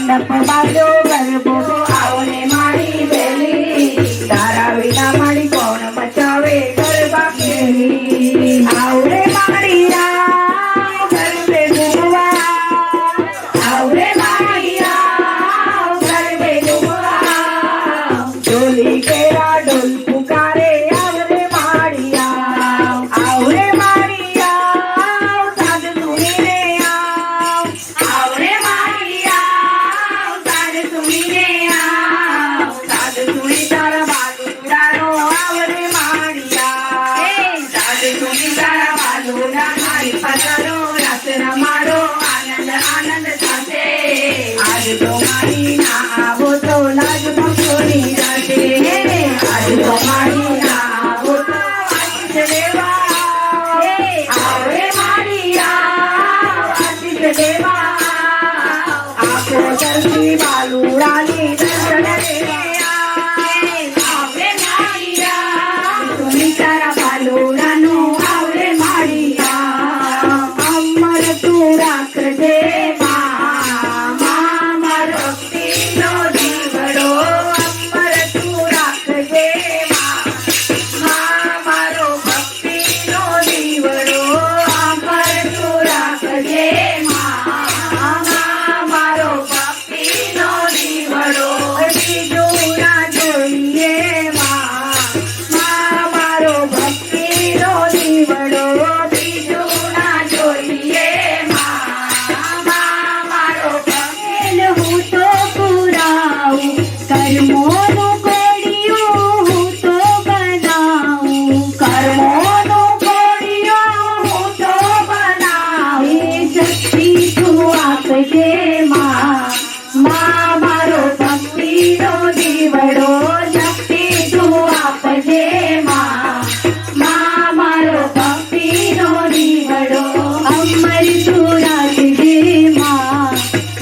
મંડપ બાંધો ગરબો આવને મારી બેલી તારા વિના મારી કોણ મચાવે ગરબા કેલી આવરે મારી ગરબે ઘૂમવા આવરે મારી ગરબે ઘૂમવા ડોલી કેરા ડોલ પુકારે આવરે મારી આવરે મારી સાદ સુમીને આવરે મારી સાદ સુમીને સાદ સુમી તારા બાલુડાનો આવરે મારી સાદ સુમી તારા બાલુડા મારી પધારો રાસ રમાડો આનંદ આનંદ સાથે આજ તો મારી ના આવો તો લાજ ભક્તોની રાતે આજ તો મારી ના આવો તો આશીષ દેવા આવરે મારી આશીષ દેવા આપો જલ્દી બાલુડાની દર્શન દેવા આવરે મારી સુમી તારા બાલુડાનો આવરે મારી અમર તું રાખજે મારો ભક્તિનો દીવડો અમર તું રાખજે મારો ભક્તિનો દીવડો અમર તું રાખજે મારો ભક્તિનો દીવડો બીજું ના જોઈએ મારો ભક્તિનો દીવડો બીજું ના જોઈએ મારો ભક્તિનો હું તો પુરાવું કર્મોનું કોડિયું હું તો બનાવું કર્મોનું કોડિયું હું તો બનાવું શક્તિ તું આપજે મારો ભક્તિનો દીવડો શક્તિ તું આપજે મારો ભક્તિનો દીવડો અમર તું રાખજે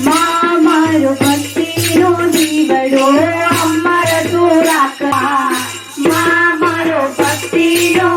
મારો ભક્તિનો દીવડો અમર તું રાખ મારો ભક્તિનો